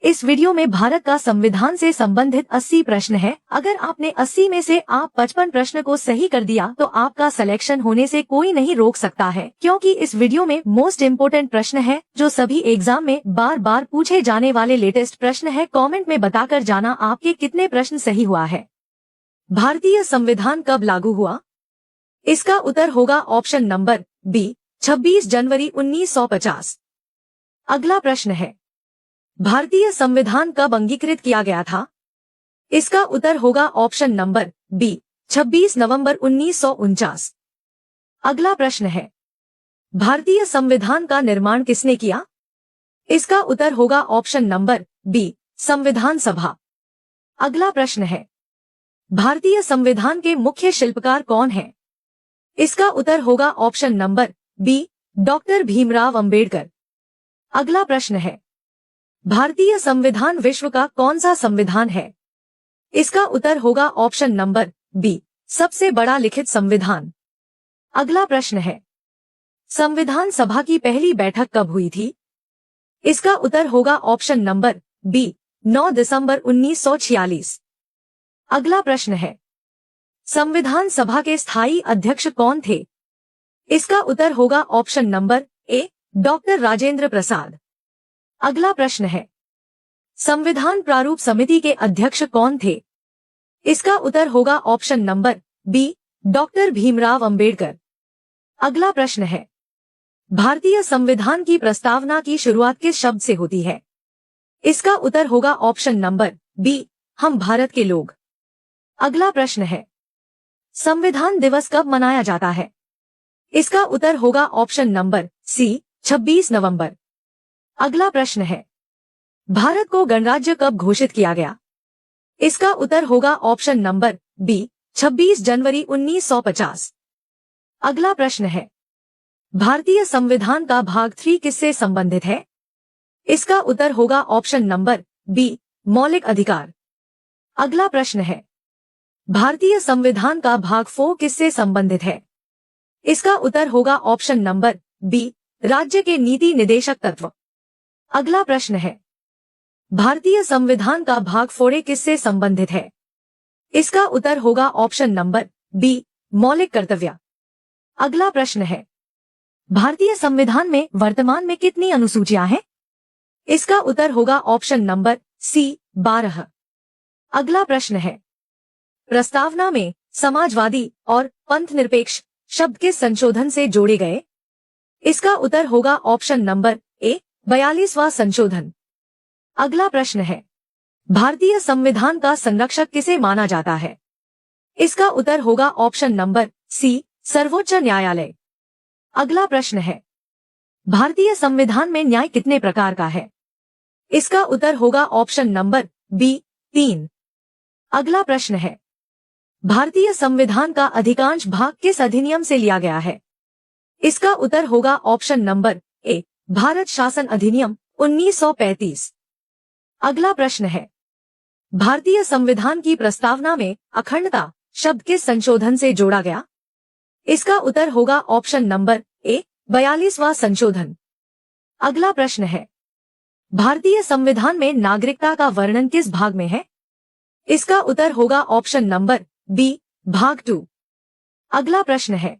इस वीडियो में भारत का संविधान से संबंधित 80 प्रश्न है। अगर आपने 80 में से आप 55 प्रश्न को सही कर दिया तो आपका सिलेक्शन होने से कोई नहीं रोक सकता है, क्योंकि इस वीडियो में मोस्ट इम्पोर्टेंट प्रश्न है जो सभी एग्जाम में बार बार पूछे जाने वाले लेटेस्ट प्रश्न है। कमेंट में बताकर जाना आपके कितने प्रश्न सही हुआ है। भारतीय संविधान कब लागू हुआ? इसका उत्तर होगा ऑप्शन नंबर बी, 26 जनवरी 1950। अगला प्रश्न है, भारतीय संविधान कब अंगीकृत किया गया था? इसका उत्तर होगा ऑप्शन नंबर बी, 26 नवंबर 1949। अगला प्रश्न है, भारतीय संविधान का निर्माण किसने किया? इसका उत्तर होगा ऑप्शन नंबर बी, संविधान सभा। अगला प्रश्न है, भारतीय संविधान के मुख्य शिल्पकार कौन हैं? इसका उत्तर होगा option number B, doctor Bhimrao Ambedkar. अगला प्रश्न है, भारतीय संविधान विश्व का कौन सा संविधान है? इसका उत्तर होगा ऑप्शन नंबर बी, सबसे बड़ा लिखित संविधान। अगला प्रश्न है, संविधान सभा की पहली बैठक कब हुई थी? इसका उत्तर होगा ऑप्शन नंबर बी, 9 दिसंबर 1946। अगला प्रश्न है, संविधान सभा के स्थायी अध्यक्ष कौन थे? इसका उत्तर होगा option number A, doctor Rajendra Prasad. अगला प्रश्न है, संविधान प्रारूप समिति के अध्यक्ष कौन थे? इसका उत्तर होगा option number B, doctor Bhimrao Ambedkar. अगला प्रश्न है, भारतीय संविधान की प्रस्तावना की शुरुआत किस शब्द से होती है? इसका उत्तर होगा ऑप्शन नंबर बी, हम भारत के लोग। अगला प्रश्न है, संविधान दिवस कब मनाया जाता है? इसका उत्तर होगा ऑप्शन नंबर सी, 26 नवंबर। अगला प्रश्न है, भारत को गणराज्य कब घोषित किया गया? इसका उत्तर होगा ऑप्शन नंबर बी, 26 जनवरी 1950। अगला प्रश्न है, भारतीय संविधान का भाग 3 किससे संबंधित है? इसका उत्तर होगा ऑप्शन नंबर बी, मौलिक अधिकार। अगला प्रश्न है, भारतीय संविधान का भाग 4 किससे संबंधित है? इसका उत्तर होगा ऑप्शन नंबर बी, राज्य के नीति निदेशक तत्व। अगला प्रश्न है, भारतीय संविधान का भाग 4 किससे संबंधित है? इसका उत्तर होगा ऑप्शन नंबर बी, मौलिक कर्तव्य। अगला प्रश्न है, भारतीय संविधान में वर्तमान में कितनी अनुसूचियां हैं? इसका उत्तर होगा ऑप्शन नंबर सी, 12। अगला प्रश्न है, प्रस्तावना में समाजवादी और पंथनिरपेक्ष शब्द किस संशोधन से जोड़े गए? इसका उत्तर होगा ऑप्शन नंबर ए, 42वां संशोधन। अगला प्रश्न है, भारतीय संविधान का संरक्षक किसे माना जाता है? इसका उत्तर होगा ऑप्शन नंबर सी, सर्वोच्च न्यायालय। अगला प्रश्न है, भारतीय संविधान में न्याय कितने प्रकार का है? इसका उत्तर होगा ऑप्शन नंबर बी, 3। अगला प्रश्न है, भारतीय संविधान का अधिकांश भाग किस अधिनियम से लिया गया है? इसका उत्तर होगा ऑप्शन नंबर ए, भारत शासन अधिनियम 1935। अगला प्रश्न है, भारतीय संविधान की प्रस्तावना में अखंडता शब्द किस संशोधन से जोड़ा गया? इसका उत्तर होगा ऑप्शन नंबर ए, 42वां संशोधन। अगला प्रश्न है, भारतीय संविधान में नागरिकता का वर्णन किस भाग में है? इसका उत्तर होगा ऑप्शन नंबर बी, भाग 2। अगला प्रश्न है,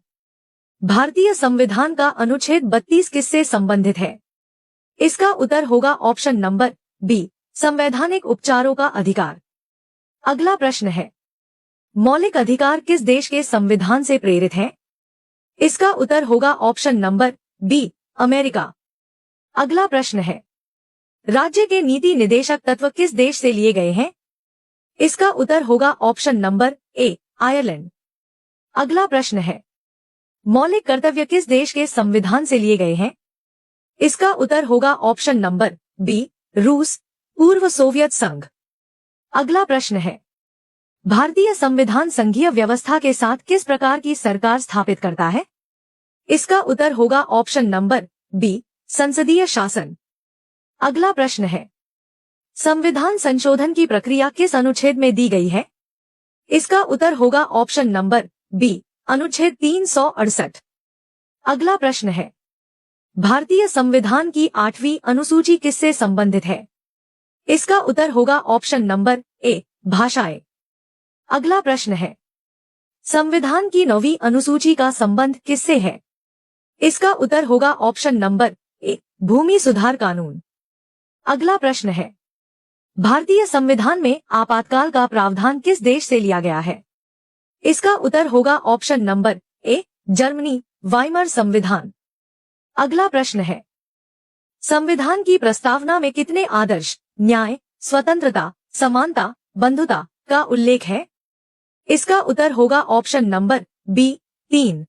भारतीय संविधान का अनुच्छेद 32 किससे संबंधित है? इसका उत्तर होगा ऑप्शन नंबर बी, संवैधानिक उपचारों का अधिकार। अगला प्रश्न है, मौलिक अधिकार किस देश के संविधान से प्रेरित हैं? इसका उत्तर होगा ऑप्शन नंबर बी, अमेरिका। अगला प्रश्न है, राज्य के नीति निदेशक तत्व किस देश से लिए गए हैं? इसका उत्तर होगा ऑप्शन नंबर ए, आयरलैंड। अगला प्रश्न है, मौलिक कर्तव्य किस देश के संविधान से लिए गए हैं? इसका उत्तर होगा ऑप्शन नंबर बी, रूस, पूर्व सोवियत संघ। अगला प्रश्न है, भारतीय संविधान संघीय व्यवस्था के साथ किस प्रकार की सरकार स्थापित करता है? इसका उत्तर होगा ऑप्शन नंबर बी, संसदीय शासन। अगला प्रश्न है, संविधान संशोधन की प्रक्रिया किस अनुच्छेद में दी गई है? इसका उत्तर होगा ऑप्शन नंबर बी, अनुच्छेद 368। अगला प्रश्न है, भारतीय संविधान की 8वीं अनुसूची किससे संबंधित है? इसका उत्तर होगा ऑप्शन नंबर ए, भाषाएं। अगला प्रश्न है, संविधान की 9वीं अनुसूची का संबंध किससे है? इसका उत्तर होगा ऑप्शन नंबर ए, भूमि सुधार कानून। अगला प्रश्न है, भारतीय संविधान में आपातकाल का प्रावधान किस देश से लिया गया है? इसका उत्तर होगा ऑप्शन नंबर ए, जर्मनी, वाइमर संविधान। अगला प्रश्न है, संविधान की प्रस्तावना में कितने आदर्श, न्याय, स्वतंत्रता, समानता, बंधुता का उल्लेख है? इसका उत्तर होगा ऑप्शन नंबर बी, 3।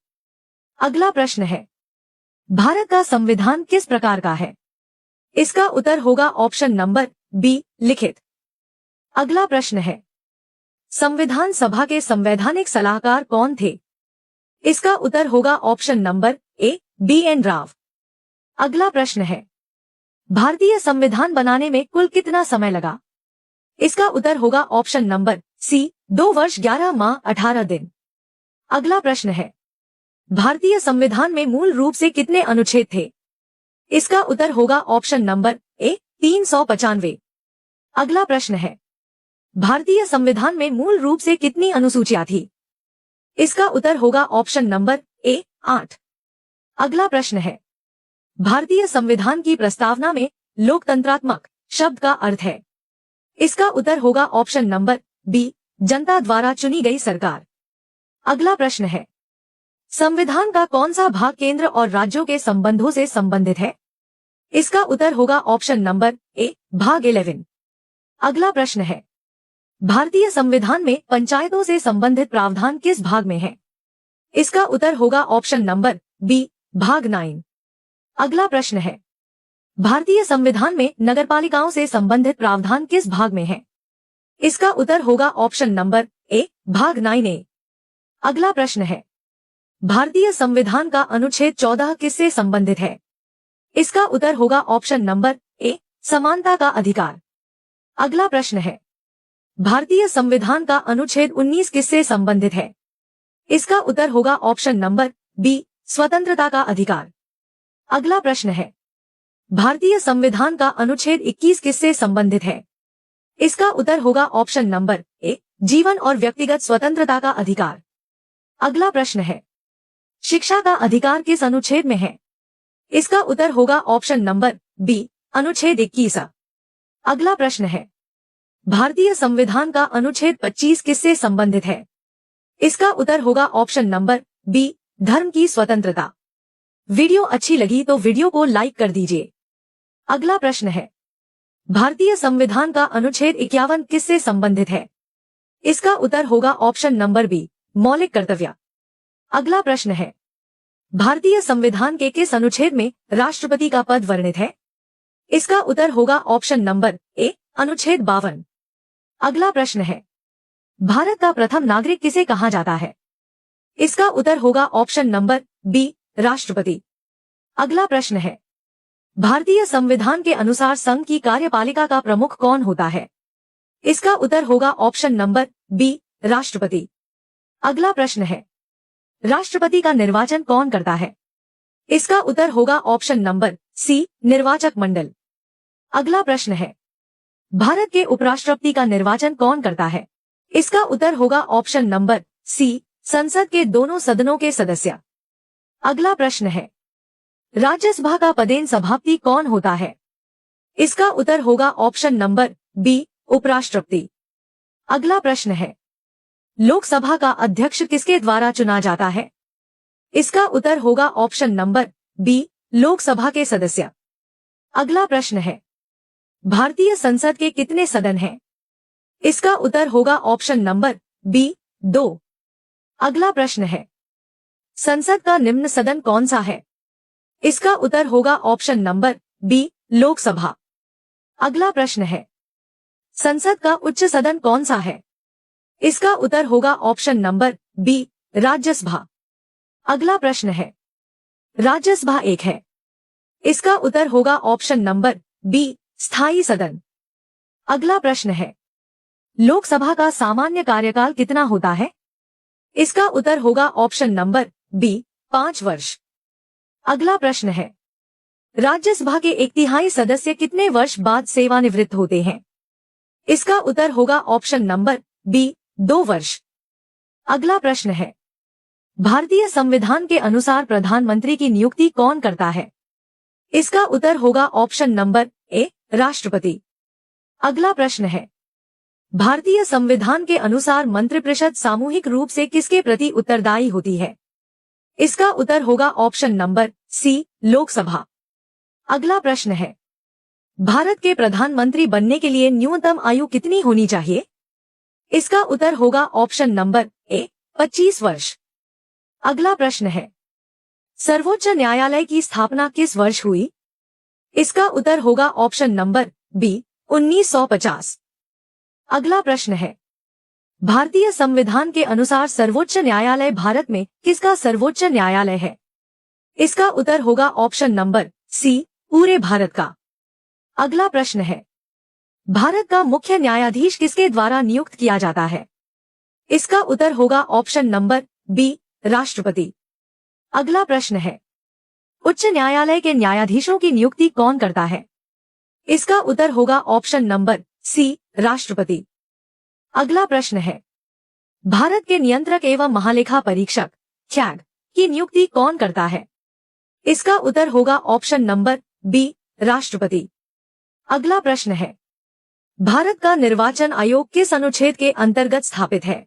अगला प्रश्न है, भारत का संविधान किस प्रकार का है? इसका उत्तर होगा ऑप्शन नंबर बी, लिखित। अगला प्रश्न है, संविधान सभा के संवैधानिक सलाहकार कौन थे? इसका उत्तर होगा ऑप्शन नंबर ए, बी.एन. राव। अगला प्रश्न है, भारतीय संविधान बनाने में कुल कितना समय लगा? इसका उत्तर होगा ऑप्शन नंबर सी, 2 वर्ष 11 माह 18 दिन। अगला प्रश्न है, भारतीय संविधान में मूल रूप से कितने अनुच्छेद थे? इसका उत्तर होगा ऑप्शन नंबर ए, 395। अगला प्रश्न है, भारतीय संविधान में मूल रूप से कितनी अनुसूचियां थी? इसका उत्तर होगा ऑप्शन नंबर ए, 8। अगला प्रश्न है, भारतीय संविधान की प्रस्तावना में लोकतंत्रात्मक शब्द का अर्थ है? इसका उत्तर होगा ऑप्शन नंबर बी, जनता द्वारा चुनी गई सरकार। अगला प्रश्न है, संविधान का कौन सा भाग केंद्र और राज्यों के संबंधों से संबंधित है? इसका उत्तर होगा ऑप्शन नंबर ए, भाग 11। अगला प्रश्न है, भारतीय संविधान में पंचायतों से संबंधित प्रावधान किस भाग में है? इसका उत्तर होगा ऑप्शन नंबर बी, भाग 9। अगला प्रश्न है, भारतीय संविधान में नगरपालिकाओं से संबंधित प्रावधान किस भाग में है? इसका उत्तर होगा ऑप्शन नंबर ए, भाग 9A। अगला प्रश्न है, भारतीय संविधान का अनुच्छेद 14 किससे संबंधित है? इसका उत्तर होगा ऑप्शन नंबर ए, समानता का अधिकार। अगला प्रश्न है, भारतीय संविधान का अनुच्छेद 19 किससे संबंधित है? इसका उत्तर होगा ऑप्शन नंबर बी, स्वतंत्रता का अधिकार। अगला प्रश्न है, भारतीय संविधान का अनुच्छेद 21 किससे संबंधित है? इसका उत्तर होगा ऑप्शन नंबर ए, जीवन और व्यक्तिगत स्वतंत्रता का अधिकार। अगला प्रश्न है, शिक्षा का अधिकार किस अनुच्छेद में है? इसका उत्तर होगा ऑप्शन नंबर बी, अनुच्छेद 21। अगला प्रश्न है, भारतीय संविधान का अनुच्छेद 25 किससे संबंधित है? इसका उत्तर होगा ऑप्शन नंबर बी, धर्म की स्वतंत्रता। वीडियो अच्छी लगी तो वीडियो को लाइक कर दीजिए। अगला प्रश्न है, भारतीय संविधान का अनुच्छेद 51 किससे संबंधित है? इसका उत्तर होगा ऑप्शन नंबर बी, मौलिक कर्तव्य। अगला प्रश्न है, भारतीय संविधान के किस अनुच्छेद में राष्ट्रपति का पद वर्णित है? इसका उत्तर होगा ऑप्शन नंबर ए, अनुच्छेद 52। अगला प्रश्न है, भारत का प्रथम नागरिक किसे कहा जाता है? इसका उत्तर होगा ऑप्शन नंबर बी, राष्ट्रपति। अगला प्रश्न है, भारतीय संविधान के अनुसार संघ की कार्यपालिका का प्रमुख कौन होता है? इसका उत्तर होगा ऑप्शन नंबर बी, राष्ट्रपति। अगला प्रश्न है, राष्ट्रपति का निर्वाचन कौन करता है? इसका उत्तर होगा ऑप्शन नंबर सी, निर्वाचक मंडल। अगला प्रश्न है, भारत के उपराष्ट्रपति का निर्वाचन कौन करता है? इसका उत्तर होगा ऑप्शन नंबर सी, संसद के दोनों सदनों के सदस्य। अगला प्रश्न है, राज्यसभा का पदेन सभापति कौन होता है? इसका उत्तर होगा ऑप्शन नंबर बी, उपराष्ट्रपति। अगला प्रश्न है, लोकसभा का अध्यक्ष किसके द्वारा चुना जाता है? इसका उत्तर होगा ऑप्शन नंबर बी, लोकसभा के सदस्य। अगला प्रश्न है, भारतीय संसद के कितने सदन हैं? इसका उत्तर होगा ऑप्शन नंबर बी, 2। अगला प्रश्न है, संसद का निम्न सदन कौन सा है? इसका उत्तर होगा ऑप्शन नंबर बी, लोकसभा। अगला प्रश्न है, संसद का उच्च सदन कौन सा है? इसका उत्तर होगा ऑप्शन नंबर बी, राज्यसभा। अगला प्रश्न है, राज्यसभा एक है? इसका उत्तर होगा ऑप्शन नंबर बी, स्थायी सदन। अगला प्रश्न है, लोकसभा का सामान्य कार्यकाल कितना होता है? इसका उत्तर होगा ऑप्शन नंबर बी, 5 वर्ष। अगला प्रश्न है, राज्यसभा के 1/3 सदस्य कितने वर्ष बाद सेवानिवृत्त होते हैं? इसका उत्तर होगा ऑप्शन नंबर बी 2 वर्ष। अगला प्रश्न है, भारतीय संविधान के अनुसार प्रधानमंत्री की नियुक्ति कौन करता है? इसका उत्तर होगा ऑप्शन नंबर ए राष्ट्रपति। अगला प्रश्न है, भारतीय संविधान के अनुसार मंत्रिपरिषद सामूहिक रूप से किसके प्रति उत्तरदायी होती है? इसका उत्तर होगा ऑप्शन नंबर सी लोकसभा। अगला प्रश्न है, भारत के प्रधानमंत्री बनने के लिए न्यूनतम आयु कितनी होनी चाहिए? इसका उत्तर होगा ऑप्शन नंबर ए 25 वर्ष। अगला प्रश्न है, सर्वोच्च न्यायालय की स्थापना किस वर्ष हुई? इसका उत्तर होगा ऑप्शन नंबर बी 1950। अगला प्रश्न है, भारतीय संविधान के अनुसार सर्वोच्च न्यायालय भारत में किसका सर्वोच्च न्यायालय है? इसका उत्तर होगा ऑप्शन नंबर सी पूरे भारत का। अगला प्रश्न है, भारत का मुख्य न्यायाधीश किसके द्वारा नियुक्त किया जाता है? इसका उत्तर होगा ऑप्शन नंबर बी राष्ट्रपति। अगला प्रश्न है, उच्च न्यायालय के न्यायाधीशों की नियुक्ति कौन करता है? इसका उत्तर होगा ऑप्शन नंबर सी राष्ट्रपति। अगला प्रश्न है, भारत के नियंत्रक एवं महालेखा परीक्षक कैग की नियुक्ति कौन करता है? इसका उत्तर होगा ऑप्शन नंबर बी राष्ट्रपति। अगला प्रश्न है, भारत का निर्वाचन आयोग किस अनुच्छेद के अंतर्गत स्थापित है?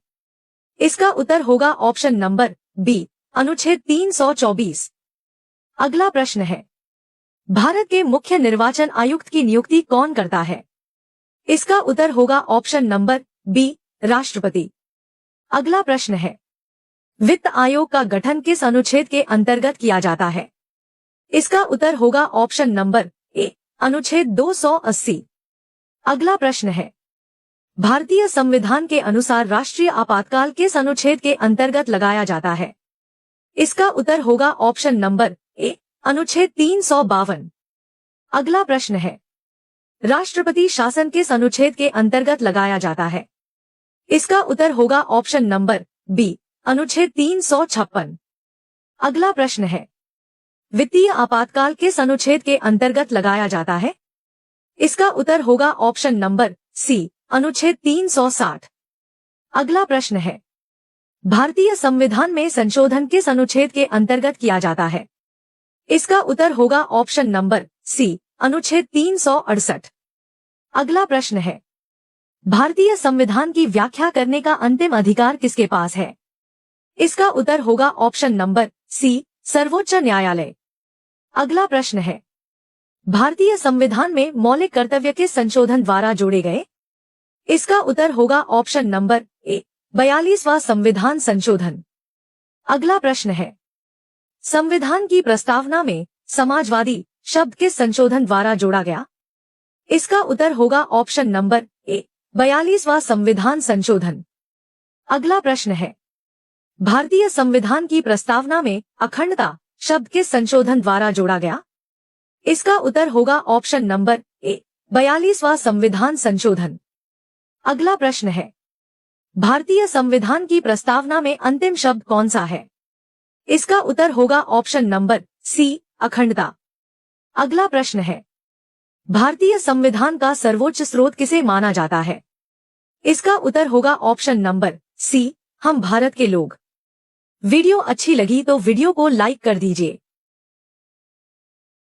इसका उत्तर होगा ऑप्शन नंबर बी अनुच्छेद 324। अगला प्रश्न है, भारत के मुख्य निर्वाचन आयुक्त की नियुक्ति कौन करता है? इसका उत्तर होगा ऑप्शन नंबर बी राष्ट्रपति। अगला प्रश्न है, वित्त आयोग का गठन किस अनुच्छेद के अंतर्गत किया जाता है? इसका उत्तर होगा ऑप्शन नंबर ए अनुच्छेद 280। अगला प्रश्न है, भारतीय संविधान के अनुसार राष्ट्रीय आपातकाल किस अनुच्छेद के अंतर्गत लगाया जाता है? इसका उत्तर होगा ऑप्शन नंबर ए अनुच्छेद 352। अगला प्रश्न है, राष्ट्रपति शासन किस अनुच्छेद के अंतर्गत लगाया जाता है? इसका उत्तर होगा ऑप्शन नंबर बी अनुच्छेद 356। अगला प्रश्न है, वित्तीय आपातकाल किस अनुच्छेद के अंतर्गत लगाया जाता है? इसका उत्तर होगा ऑप्शन नंबर सी अनुच्छेद 360। अगला प्रश्न है, भारतीय संविधान में संशोधन किस अनुच्छेद के अंतर्गत किया जाता है? इसका उत्तर होगा ऑप्शन नंबर सी अनुच्छेद 368। अगला प्रश्न है, भारतीय संविधान की व्याख्या करने का अंतिम अधिकार किसके पास है? इसका उत्तर होगा ऑप्शन नंबर सी सर्वोच्च न्यायालय। अगला प्रश्न है, भारतीय संविधान में मौलिक कर्तव्य किस संशोधन द्वारा जोड़े गए? इसका उत्तर होगा ऑप्शन नंबर ए 42वां संविधान संशोधन। अगला प्रश्न है, संविधान की प्रस्तावना में समाजवादी शब्द किस संशोधन द्वारा जोड़ा गया? इसका उत्तर होगा ऑप्शन नंबर ए 42वां संविधान संशोधन। अगला प्रश्न है, भारतीय संविधान की प्रस्तावना में अखंडता शब्द किस संशोधन द्वारा जोड़ा गया? इसका उत्तर होगा ऑप्शन नंबर ए 42वां संविधान संशोधन। अगला प्रश्न है, भारतीय संविधान की प्रस्तावना में अंतिम शब्द कौन सा है? इसका उत्तर होगा ऑप्शन नंबर सी अखंडता। अगला प्रश्न है, भारतीय संविधान का सर्वोच्च स्रोत किसे माना जाता है? इसका उत्तर होगा ऑप्शन नंबर सी हम भारत के लोग। वीडियो अच्छी लगी तो वीडियो को लाइक कर दीजिए।